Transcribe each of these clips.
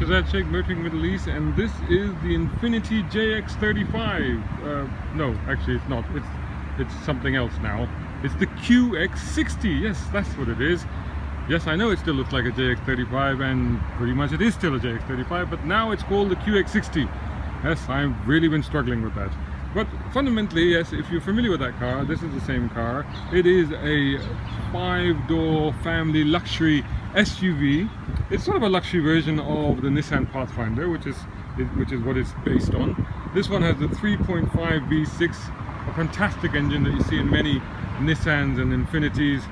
Shazad Sheikh, Motoring Middle East, and this is the Infiniti JX35. No, actually it's not. It's something else now. It's the QX60. Yes, that's what it is. Yes, I know it still looks like a JX35, and pretty much it is still a JX35, but now it's called the QX60. Yes, I've really been struggling with that. But fundamentally, yes, if you're familiar with that car, this is the same car. It is a 5-door family luxury SUV. It's sort of a luxury version of the Nissan Pathfinder, which is what it's based on. This one has the 3.5 V6, a fantastic engine that you see in many Nissans and Infinitis.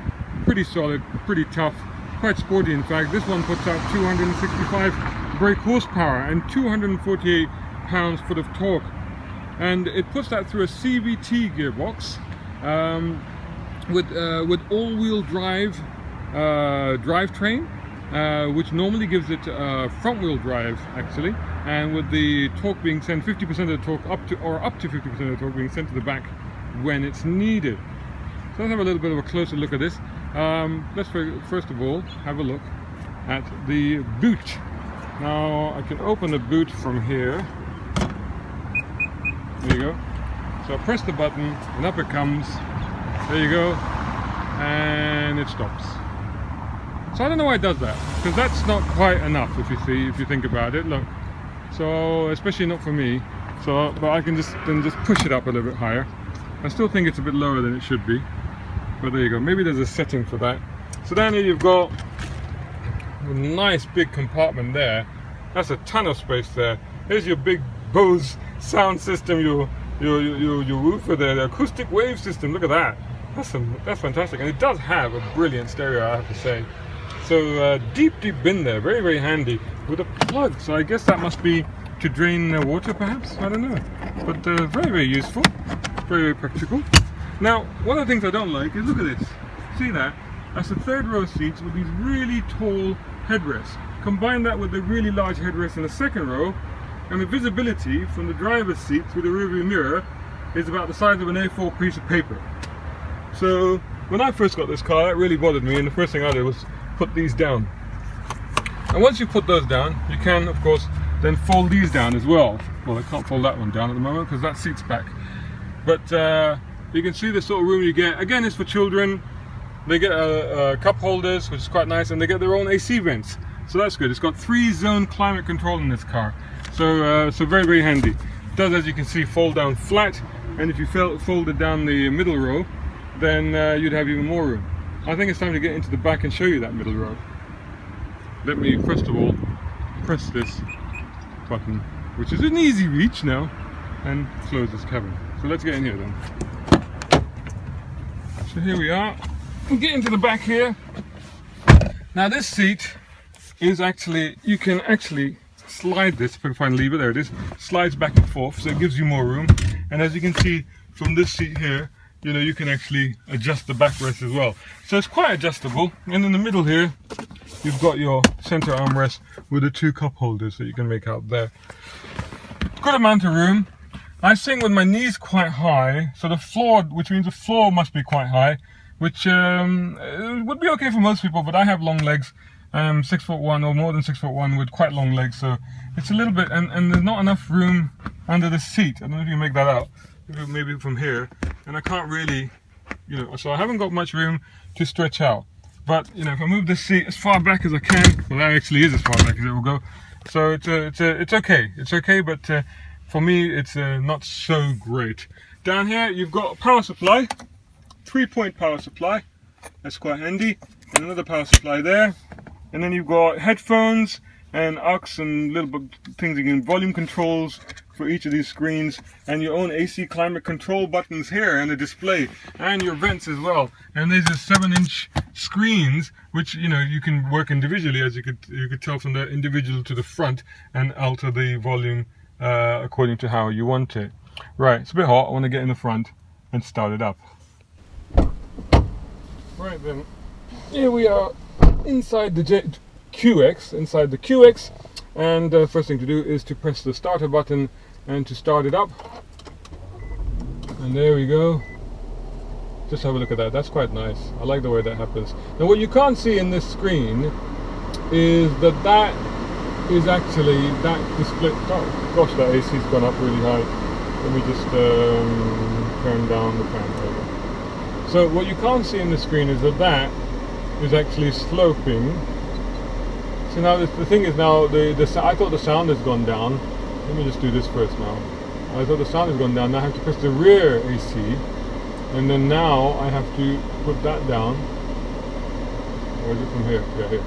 Pretty solid, pretty tough, quite sporty in fact. This one puts out 265 brake horsepower and 248 pounds-foot of torque. And it puts that through a CVT gearbox with all-wheel drive drivetrain, which normally gives it front-wheel drive actually, and with the torque being sent 50% of the torque up to 50% of the torque being sent to the back when it's needed. So let's have a little bit of a closer look at this. Let's first of all have a look at the boot. Now I can open the boot from here. There you go. So I press the button and up it comes. There you go. And it stops. So I don't know why it does that, because that's not quite enough if you think about it. Look. So especially not for me. So but I can just push it up a little bit higher. I still think it's a bit lower than it should be. But there you go. Maybe there's a setting for that. So down here you've got a nice big compartment there. That's a ton of space there. Here's your big Bose sound system, your woofer there, the acoustic wave system. Look at that. That's fantastic, and it does have a brilliant stereo, I have to say. So deep bin there, very, very handy with a plug. So I guess that must be to drain water, perhaps. I don't know, but very, very useful, very, very practical. Now, one of the things I don't like is, look at this. See that? That's the third row seats with these really tall headrests. Combine that with the really large headrest in the second row, and the visibility from the driver's seat through the rearview mirror is about the size of an A4 piece of paper. So when I first got this car, that really bothered me, and the first thing I did was put these down. And once you put those down, you can, of course, then fold these down as well. Well, I can't fold that one down at the moment because that seat's back. But you can see the sort of room you get. Again, it's for children. They get cup holders, which is quite nice, and they get their own AC vents. So that's good. It's got 3-zone climate control in this car. So very, very handy. It does, as you can see, fold down flat, and if you fold it down the middle row, then you'd have even more room. I think it's time to get into the back and show you that middle row. Let me first of all press this button, which is an easy reach now, and close this cabin. So let's get in here then. So here we are. We'll get into the back here. Now this seat is actually, you can actually slide this, if I can find a lever, there it is, slides back and forth, so it gives you more room. And as you can see from this seat here, you know, you can actually adjust the backrest as well. So it's quite adjustable. And in the middle here, you've got your center armrest with the 2 cup holders that you can make out there. Good amount of room. I'm sitting with my knees quite high, so the floor, which means the floor must be quite high, which would be okay for most people, but I have long legs. I'm 6'1" or more than 6'1" with quite long legs, so it's a little bit, and there's not enough room under the seat. I don't know if you can make that out, maybe from here, and I can't really, you know, so I haven't got much room to stretch out. But you know, if I move this seat as far back as I can, well, that actually is as far back as it will go. So it's okay, but for me, it's not so great. Down here, you've got a power supply, 3-point power supply. That's quite handy, and another power supply there. And then you've got headphones and aux and little things, you can volume controls for each of these screens, and your own AC climate control buttons here, and a display, and your vents as well. And these are 7-inch screens, which, you know, you can work individually, as you could tell from the individual to the front, and alter the volume according to how you want it. Right, it's a bit hot. I want to get in the front and start it up. Right then, here we are inside the QX, and first thing to do is to press the starter button and to start it up. And there we go. Just have a look at that. That's quite nice. I like the way that happens. Now what you can't see in this screen is that is actually that display. Oh gosh, that AC's gone up really high. Let me just turn down the fan. There we go. So what you can't see in the screen is that is actually sloping. So now the thing is now I thought the sound has gone down. Let me just do this first now. I thought the sound has gone down. Now I have to press the rear AC, and then now I have to put that down. Or is it from here? Yeah, here.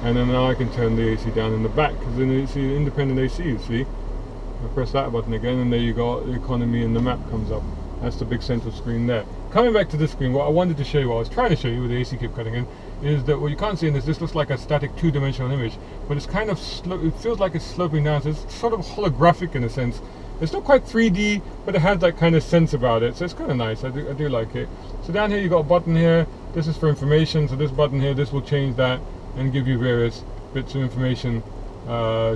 And then now I can turn the AC down in the back, because then you see independent AC, you see. I press that button again, and there you go, the economy and the map comes up. That's the big central screen there. Coming back to this screen, what I wanted to show you, what I was trying to show you with the AC kept cutting in, is that what you can't see in this looks like a static two-dimensional image, but it's kind of, it feels like it's sloping down, so it's sort of holographic in a sense. It's not quite 3D, but it has that kind of sense about it, so it's kind of nice. I do like it. So down here you got a button here. This is for information, so this button here, this will change that and give you various bits of information,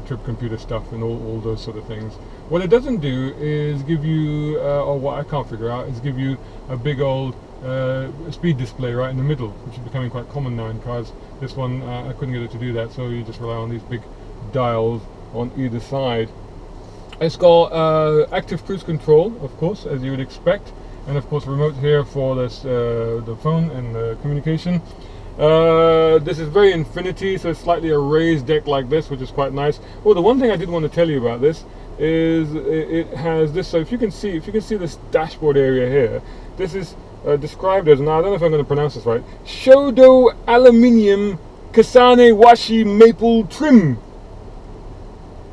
trip computer stuff and all those sort of things. What it doesn't do is give you, or what I can't figure out, is give you a big old speed display right in the middle, which is becoming quite common now in cars. This one, I couldn't get it to do that, so you just rely on these big dials on either side. It's got active cruise control, of course, as you would expect, and of course remote here for this, the phone and the communication. This is very Infiniti, so it's slightly a raised deck like this, which is quite nice. Oh, the one thing I did want to tell you about this is it has this. So if you can see this dashboard area here, this is described as, now I don't know if I'm going to pronounce this right, Shodo Aluminium Kasane Washi Maple Trim.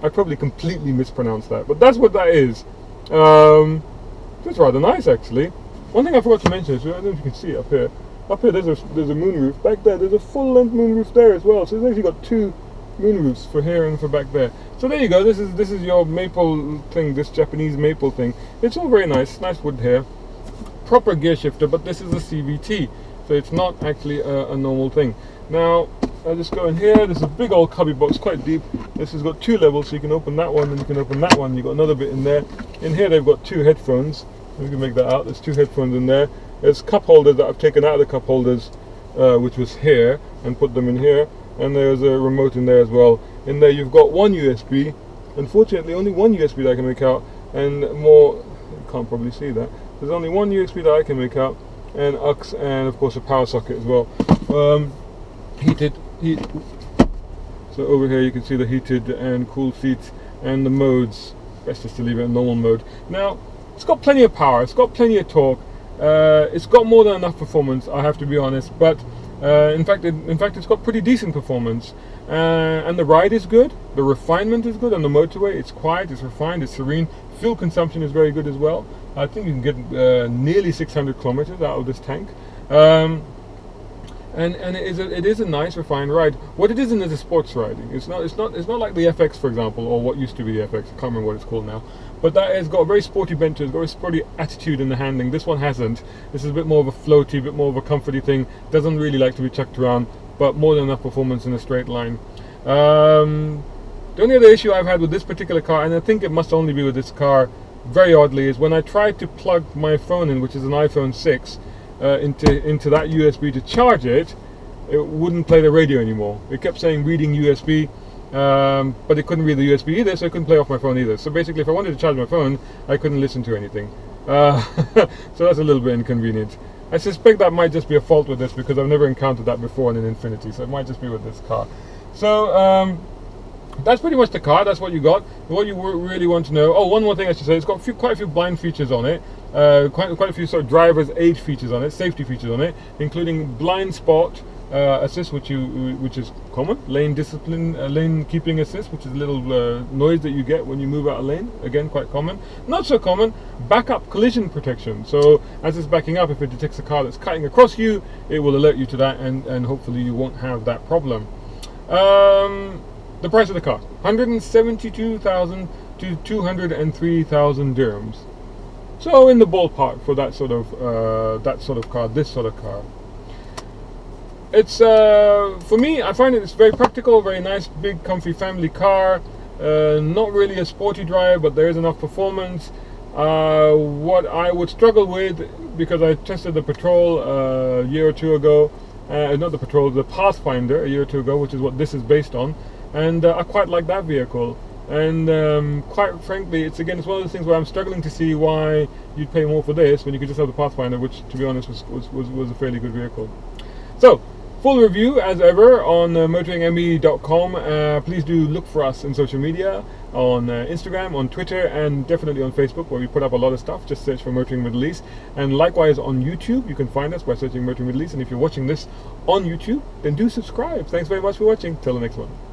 I probably completely mispronounced that, but that's what that is. It's rather nice actually. One thing I forgot to mention is, I don't know if you can see it up here. Up here there's a moonroof. Back there there's a full-length moonroof there as well. So it's actually got two moonroofs for here and for back there. So there you go. This is your maple thing, this Japanese maple thing. It's all very nice. Nice wood here. Proper gear shifter, but this is a CVT, so it's not actually a normal thing. Now I'll just go in here. There's a big old cubby box, quite deep. This has got two levels, so you can open that one and you can open that one. You've got another bit in there. In here they've got two headphones. You can make that out. There's two headphones in there. There's cup holders that I've taken out of the cup holders, which was here, and put them in here. And there's a remote in there as well. In there you've got one USB. Unfortunately, only one USB that I can make out, and more. You can't probably see that. There's only one USB that I can make out, and aux, and of course a power socket as well. Heat. So over here you can see the heated and cool seats and the modes. Best just to leave it in normal mode. Now it's got plenty of power. It's got plenty of torque. It's got more than enough performance, I have to be honest, but in fact it's got pretty decent performance, and the ride is good, the refinement is good on the motorway. It's quiet, it's refined, it's serene. Fuel consumption is very good as well. I think you can get nearly 600 kilometers out of this tank, and it is a nice refined ride. What it isn't is a sports riding. It's not like the FX, for example, or what used to be the FX. I can't remember what it's called now. But that has got a very sporty bent to it. It's got a sporty attitude in the handling. This one hasn't. This is a bit more of a floaty, a bit more of a comforty thing. Doesn't really like to be chucked around, but more than enough performance in a straight line. The only other issue I've had with this particular car, and I think it must only be with this car, very oddly, is when I tried to plug my phone in, which is an iPhone 6, into that USB to charge it, it wouldn't play the radio anymore. It kept saying reading USB, but it couldn't read the USB either, so it couldn't play off my phone either. So basically, if I wanted to charge my phone, I couldn't listen to anything. So that's a little bit inconvenient. I suspect that might just be a fault with this, because I've never encountered that before in an Infiniti, so it might just be with this car. So that's pretty much the car. That's what you got. What you really want to know. Oh, one more thing I should say. It's got quite a few blind features on it. Quite a few sort of driver's aid features on it, safety features on it, including blind spot assist, which is common. Lane discipline, lane keeping assist, which is a little noise that you get when you move out of lane. Again, quite common. Not so common. Backup collision protection. So as it's backing up, if it detects a car that's cutting across you, it will alert you to that, and hopefully you won't have that problem. The price of the car, 172,000 to 203,000 dirhams. So in the ballpark for that sort of car, this sort of car. It's for me, I find it's very practical, very nice, big, comfy family car. Not really a sporty drive, but there is enough performance. What I would struggle with, because I tested the Patrol a year or two ago, not the Patrol, the Pathfinder a year or two ago, which is what this is based on, and I quite like that vehicle. And quite frankly, it's one of those things where I'm struggling to see why you'd pay more for this when you could just have the Pathfinder, which, to be honest, was a fairly good vehicle. So, full review as ever on motoringme.com. Please do look for us in social media, on Instagram, on Twitter, and definitely on Facebook, where we put up a lot of stuff. Just search for Motoring Middle East. And likewise on YouTube, you can find us by searching Motoring Middle East. And if you're watching this on YouTube, then do subscribe. Thanks very much for watching. Till the next one.